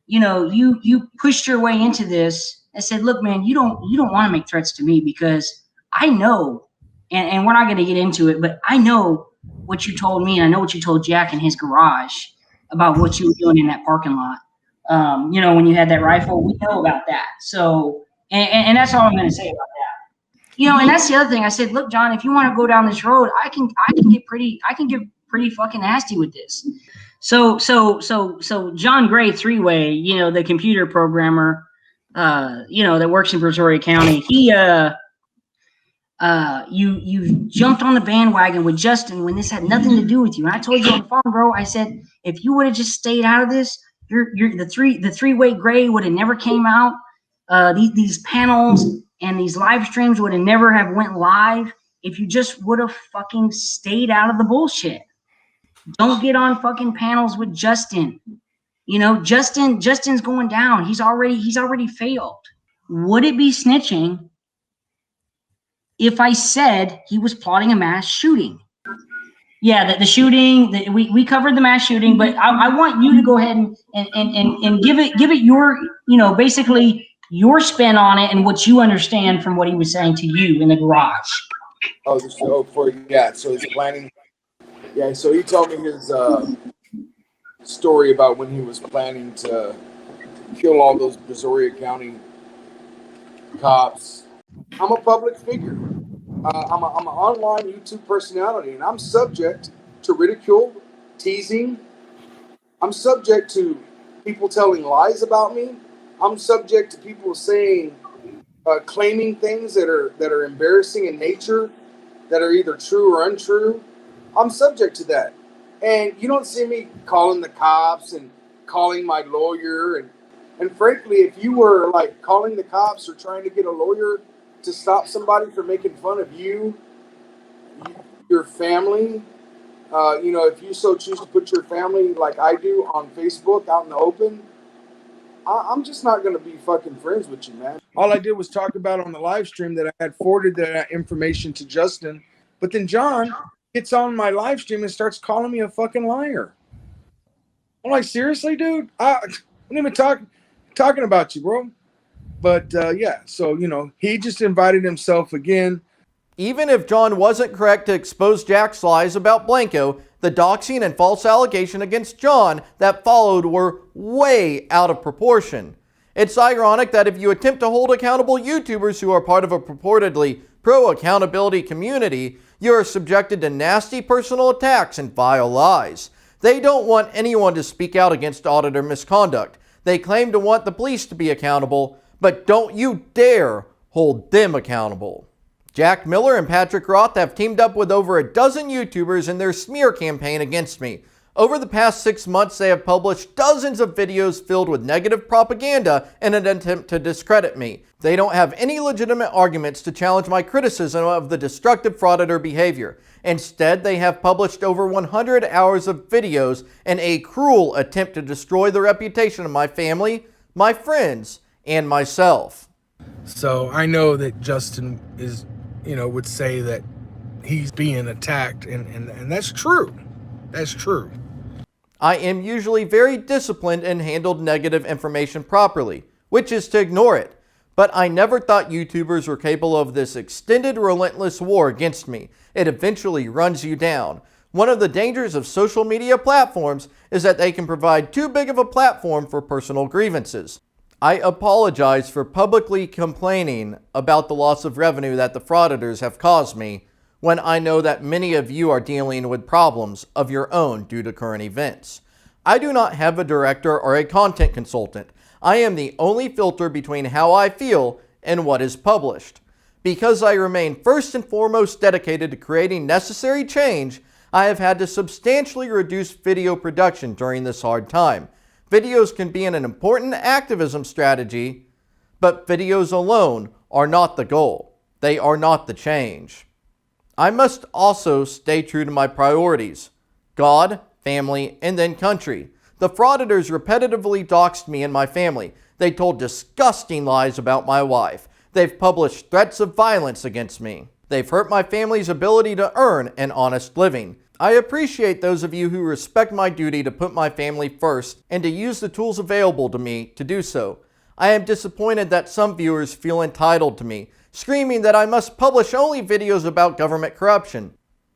Speaker 8: You pushed your way into this. I said, look, man, you don't want to make threats to me, because I know, and we're not going to get into it, but I know what you told me, and I know what you told Jack in his garage about what you were doing in that parking lot. When you had that rifle, we know about that. So, and that's all I'm going to say about that. And that's the other thing. I said, look, John, if you want to go down this road, I can get pretty fucking nasty with this. So John Gray, three-way, the computer programmer, that works in Brazoria County, he, you jumped on the bandwagon with Justin when this had nothing to do with you. And I told you on the phone, bro, I said, if you would have just stayed out of this, the three-way Gray would have never came out. These panels and these live streams would have never have went live if you just would have fucking stayed out of the bullshit. Don't get on fucking panels with Justin. Justin's going down. He's already failed. Would it be snitching if I said he was plotting a mass shooting? Yeah, the shooting, we covered the mass shooting, but I want you to go ahead and give it your, basically your spin on it and what you understand from what he was saying to you in the garage.
Speaker 4: So he's planning. Yeah, so he told me his story about when he was planning to kill all those Brazoria County cops. I'm a public figure. I'm an online YouTube personality, and I'm subject to ridicule, teasing. I'm subject to people telling lies about me. I'm subject to people saying, claiming things that are embarrassing in nature, that are either true or untrue. I'm subject to that. And you don't see me calling the cops and calling my lawyer. And frankly, if you were like calling the cops or trying to get a lawyer to stop somebody from making fun of you, your family, if you so choose to put your family like I do on Facebook out in the open, I'm just not going to be fucking friends with you, man. All I did was talk about on the live stream that I had forwarded that information to Justin. But then John gets on my live stream and starts calling me a fucking liar. I'm like, seriously, dude? I'm not even talking about you, bro. But yeah, so, he just invited himself again.
Speaker 1: Even if John wasn't correct to expose Jack's lies about Blanco, the doxing and false allegation against John that followed were way out of proportion. It's ironic that if you attempt to hold accountable YouTubers who are part of a purportedly pro-accountability community, you are subjected to nasty personal attacks and vile lies. They don't want anyone to speak out against auditor misconduct. They claim to want the police to be accountable, but don't you dare hold them accountable. Jack Miller and Patrick Roth have teamed up with over a dozen YouTubers in their smear campaign against me. Over the past 6 months, they have published dozens of videos filled with negative propaganda in an attempt to discredit me. They don't have any legitimate arguments to challenge my criticism of the destructive frauditor behavior. Instead, they have published over 100 hours of videos in a cruel attempt to destroy the reputation of my family, my friends, and myself.
Speaker 4: So I know that Justin is, would say that he's being attacked, and that's true. That's true.
Speaker 1: I am usually very disciplined and handled negative information properly, which is to ignore it. But I never thought YouTubers were capable of this extended, relentless war against me. It eventually runs you down. One of the dangers of social media platforms is that they can provide too big of a platform for personal grievances. I apologize for publicly complaining about the loss of revenue that the frauditors have caused me, when I know that many of you are dealing with problems of your own due to current events. I do not have a director or a content consultant. I am the only filter between how I feel and what is published. Because I remain first and foremost dedicated to creating necessary change, I have had to substantially reduce video production during this hard time. Videos can be an important activism strategy, but videos alone are not the goal. They are not the change. I must also stay true to my priorities: God, family, and then country. The frauditors repetitively doxed me and my family. They told disgusting lies about my wife. They've published threats of violence against me. They've hurt my family's ability to earn an honest living. I appreciate those of you who respect my duty to put my family first and to use the tools available to me to do so. I am disappointed that some viewers feel entitled to me, screaming that I must publish only videos about government corruption.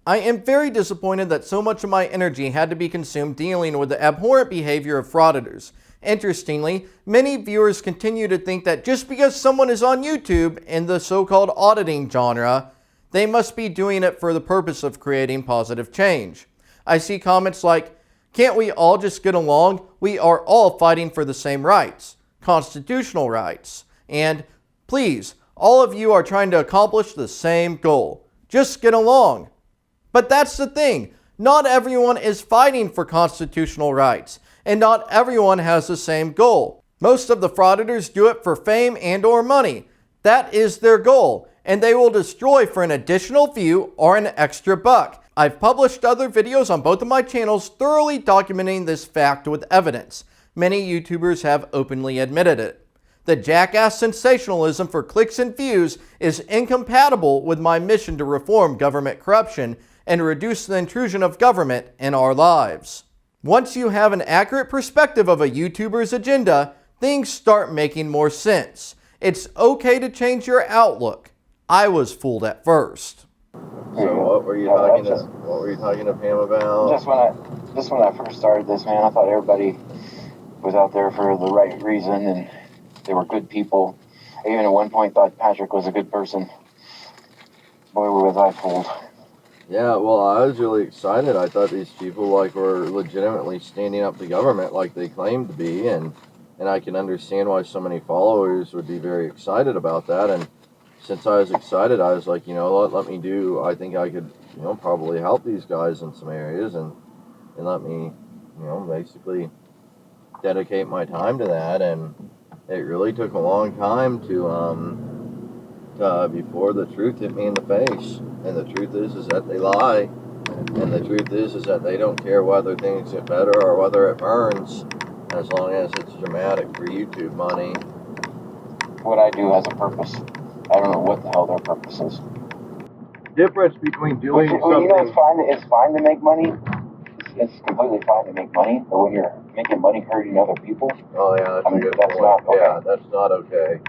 Speaker 1: I am very disappointed that so much of my energy had to be consumed dealing with the abhorrent behavior of frauditors. Interestingly, many viewers continue to think that just because someone is on YouTube in the so-called auditing genre, they must be doing it for the purpose of creating positive change. I see comments like, "Can't we all just get along? We are all fighting for the same rights, constitutional rights," and "Please, all of you are trying to accomplish the same goal. Just get along." But that's the thing. Not everyone is fighting for constitutional rights, and not everyone has the same goal. Most of the frauditors do it for fame and/or money. That is their goal, and they will destroy for an additional view or an extra buck. I've published other videos on both of my channels thoroughly documenting this fact with evidence. Many YouTubers have openly admitted it. The jackass sensationalism for clicks and views is incompatible with my mission to reform government corruption and reduce the intrusion of government in our lives. Once you have an accurate perspective of a YouTuber's agenda, things start making more sense. It's okay to change your outlook. I was fooled at first.
Speaker 17: So what were you talking to Pam about?
Speaker 9: Just when I first started this, man, I thought everybody was out there for the right reason and they were good people. I even at one point thought Patrick was a good person. Boy, was I fooled.
Speaker 17: Yeah, well, I was really excited. I thought these people were legitimately standing up to government like they claimed to be, and I can understand why so many followers would be very excited about that. And since I was excited, I was like, let me do. I think I could, probably help these guys in some areas, and let me, basically dedicate my time to that. And it really took a long time to before the truth hit me in the face. And the truth is that they lie. And the truth is that they don't care whether things get better or whether it burns, as long as it's dramatic for YouTube money.
Speaker 9: what I do has a purpose. I don't know what the hell their purpose is.
Speaker 17: Difference between doing
Speaker 9: You
Speaker 17: something.
Speaker 9: know, it's fine to make money. It's completely fine to make money, but when you're making money hurting other people,
Speaker 17: Oh yeah, that's a good
Speaker 9: that's
Speaker 17: point.
Speaker 9: not okay.
Speaker 17: Yeah, that's not okay.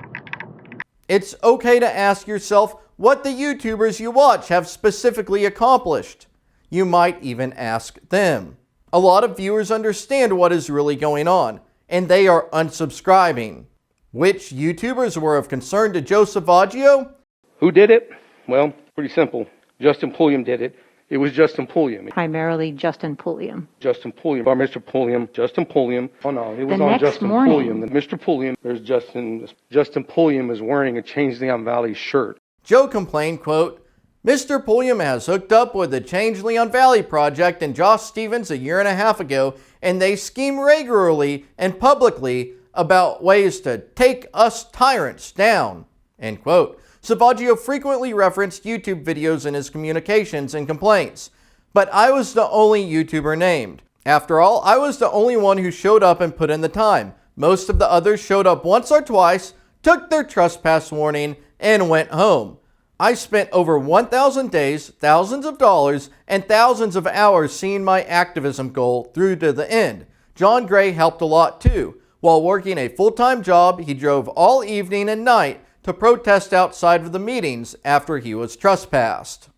Speaker 1: It's okay to ask yourself what the YouTubers you watch have specifically accomplished. You might even ask them. A lot of viewers understand what is really going on, and they are unsubscribing. Which YouTubers were of concern to Joe Savaggio?
Speaker 3: Who did it? Well, pretty simple. Justin Pulliam did it. It was Justin Pulliam.
Speaker 6: Primarily Justin Pulliam.
Speaker 3: Justin Pulliam, or Mr. Pulliam, Justin Pulliam. Oh no, it was
Speaker 6: The
Speaker 3: on
Speaker 6: next
Speaker 3: Justin
Speaker 6: morning.
Speaker 3: Pulliam. Mr. Pulliam, there's Justin. Justin Pulliam is wearing a Change Leon Valley shirt.
Speaker 1: Joe complained, quote, Mr. Pulliam has hooked up with the Change Leon Valley project and Josh Stevens a year and a half ago, and they scheme regularly and publicly about ways to take us tyrants down, end quote. Savaggio frequently referenced YouTube videos in his communications and complaints. But I was the only YouTuber named. After all, I was the only one who showed up and put in the time. Most of the others showed up once or twice, took their trespass warning, and went home. I spent over 1,000 days, thousands of dollars, and thousands of hours seeing my activism goal through to the end. John Gray helped a lot too. While working a full-time job, he drove all evening and night to protest outside of the meetings after he was trespassed.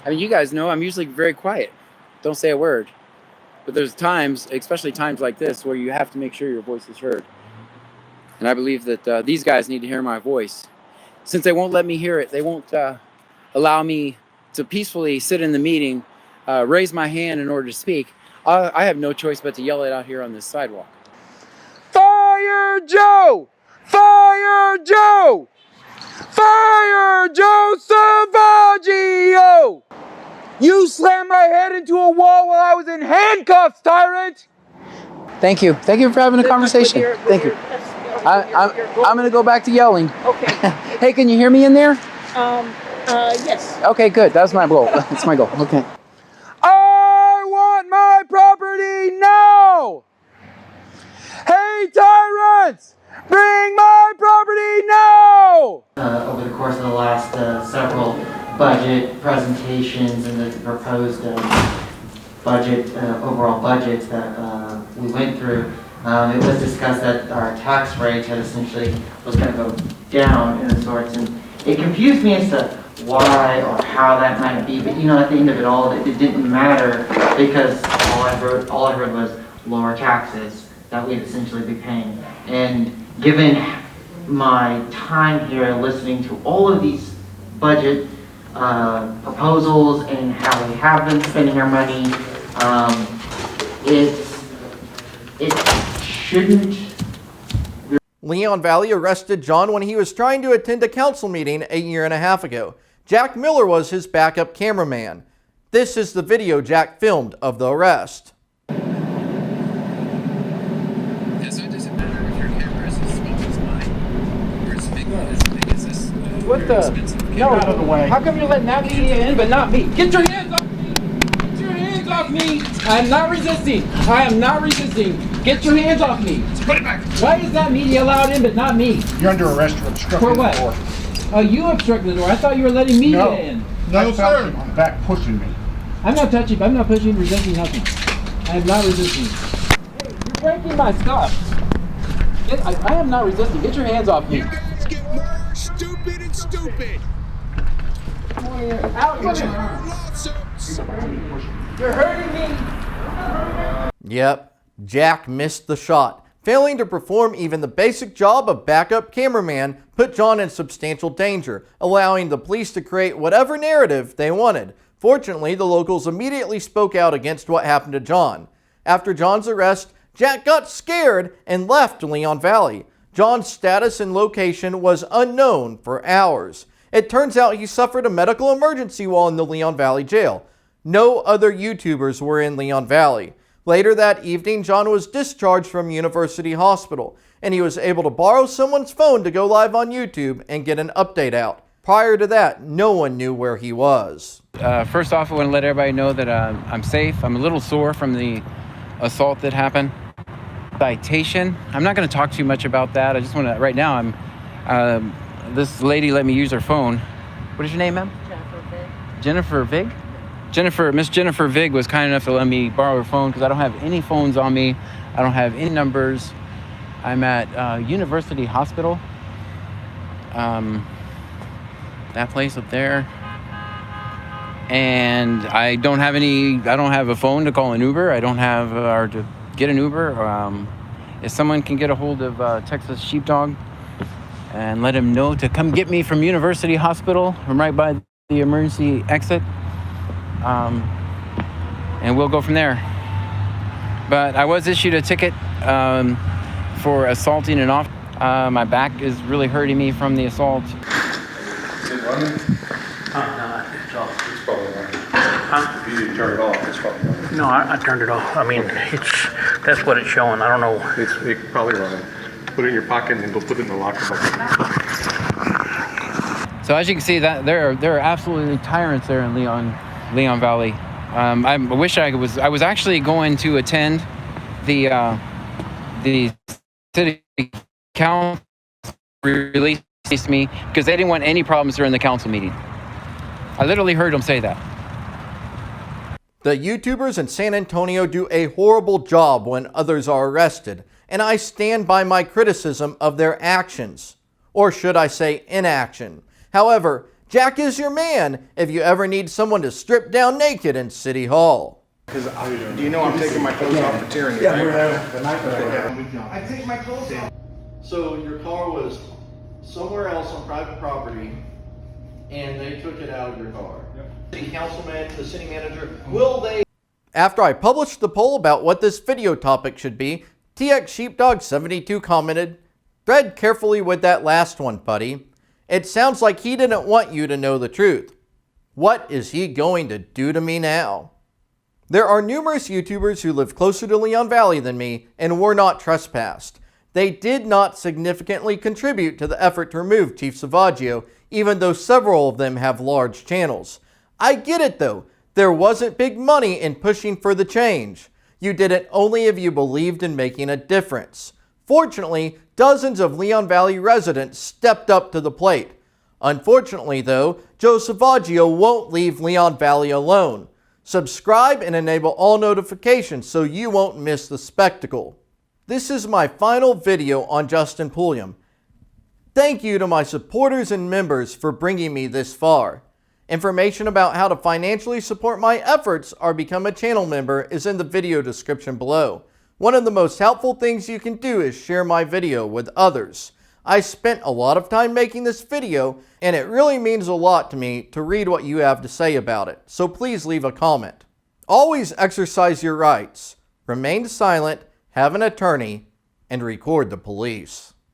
Speaker 21: I mean, you guys know I'm usually very quiet. Don't say a word. But there's times, especially times like this, where you have to make sure your voice is heard. And I believe that these guys need to hear my voice. Since they won't let me hear it, they won't allow me to peacefully sit in the meeting, raise my hand in order to speak, I have no choice but to yell it out here on this sidewalk. Fire Joe! Fire Joe! Fire Joe Savaggio! You slammed my head into a wall while I was in handcuffs, Tyrant! Thank you. Thank you for having a conversation. Thank you. I'm going to go back to yelling.
Speaker 12: Okay.
Speaker 21: Hey, can you hear me in there?
Speaker 12: Yes.
Speaker 21: Okay, good. That's my goal. That's my goal. Okay. I want my property now! Hey, tyrants! Bring my property now!
Speaker 10: Over the course of the last several budget presentations and the proposed overall budget that we went through, it was discussed that our tax rate had essentially was going to go down in sorts, and it confused me as to why or how that might be. But you know, at the end of it all, it didn't matter because all I heard was lower taxes that we'd essentially be paying. And given my time here listening to all of these budget proposals and how we have been spending our money, it shouldn't.
Speaker 1: Leon Valley arrested John when he was trying to attend a council meeting a year and a half ago. Jack Miller was his backup cameraman. This is the video Jack filmed of the arrest.
Speaker 21: What the? No, out of the way. How come you're letting that media in but not me? Get your hands off me! Get your hands off me! I am not resisting. I am not resisting. Get your hands off me.
Speaker 13: Put it back.
Speaker 21: Why is that media allowed in but not me?
Speaker 13: You're under arrest for obstructing
Speaker 21: For what?
Speaker 13: the door.
Speaker 21: Oh, you obstructed the door. I thought you were letting media
Speaker 13: No.
Speaker 21: in.
Speaker 13: No, sir. On the back pushing me.
Speaker 21: I'm not touching. I'm not pushing, resisting, nothing. I am not resisting. Hey, you're breaking my stuff. I am not resisting. Get your hands off me.
Speaker 22: You guys get more stupid and stupid.
Speaker 21: You're hurting me.
Speaker 1: Yep, Jack missed the shot. Failing to perform even the basic job of backup cameraman put John in substantial danger, allowing the police to create whatever narrative they wanted. Fortunately, the locals immediately spoke out against what happened to John. After John's arrest, Jack got scared and left Leon Valley. John's status and location was unknown for hours. It turns out he suffered a medical emergency while in the Leon Valley jail. No other YouTubers were in Leon Valley. Later that evening, John was discharged from University Hospital, and he was able to borrow someone's phone to go live on YouTube and get an update out. Prior to that, no one knew where he was.
Speaker 21: First off, I want to let everybody know that I'm safe. I'm a little sore from the assault that happened. citation. I'm not going to talk too much about that. I just want to, right now, this lady let me use her phone. What is your name, ma'am? Jennifer Vig? Miss Jennifer Vig was kind enough to let me borrow her phone because I don't have any phones on me. I don't have any numbers. I'm at University Hospital. That place up there. And I don't have a phone to call an Uber. I don't have, or to get an Uber. If someone can get a hold of Texas Sheepdog and let him know to come get me from University Hospital. I'm right by the emergency exit. And we'll go from there. But I was issued a ticket for assaulting an officer. My back is really hurting me from the assault.
Speaker 12: No, it's off. It's probably running. Huh? If you didn't turn it off, it's probably running. No, I turned it off. I mean, that's what it's showing. I don't know. It's probably running. Put it in your pocket and then go put it in the locker bucket.
Speaker 21: So as you can see, that there are absolutely tyrants there in Leon Valley. I wish I was actually going to attend the city council released me because they didn't want any problems during the council meeting. I literally heard them say that.
Speaker 1: The YouTubers in San Antonio do a horrible job when others are arrested, and I stand by my criticism of their actions. Or should I say inaction. However, Jack is your man if you ever need someone to strip down naked in City Hall.
Speaker 11: Do you know I'm taking my clothes off for tyranny?
Speaker 1: Yeah,
Speaker 11: I take my clothes off.
Speaker 1: So your car was somewhere else on private property, and they took it out of your car. Yep. City councilman, the city manager, will they? After I published the poll about what this video topic should be, TX Sheepdog 72 commented, "Tread carefully with that last one, buddy. It sounds like he didn't want you to know the truth. What is he going to do to me now?" There are numerous YouTubers who live closer to Leon Valley than me and were not trespassed. They did not significantly contribute to the effort to remove Chief Savaggio, even though several of them have large channels. I get it though, there wasn't big money in pushing for the change. You did it only if you believed in making a difference. Fortunately, dozens of Leon Valley residents stepped up to the plate. Unfortunately though, Joe Savaggio won't leave Leon Valley alone. Subscribe and enable all notifications so you won't miss the spectacle. This is my final video on Justin Pulliam. Thank you to my supporters and members for bringing me this far. Information about how to financially support my efforts or become a channel member is in the video description below. One of the most helpful things you can do is share my video with others. I spent a lot of time making this video, and it really means a lot to me to read what you have to say about it, so please leave a comment. Always exercise your rights, remain silent, have an attorney, and record the police.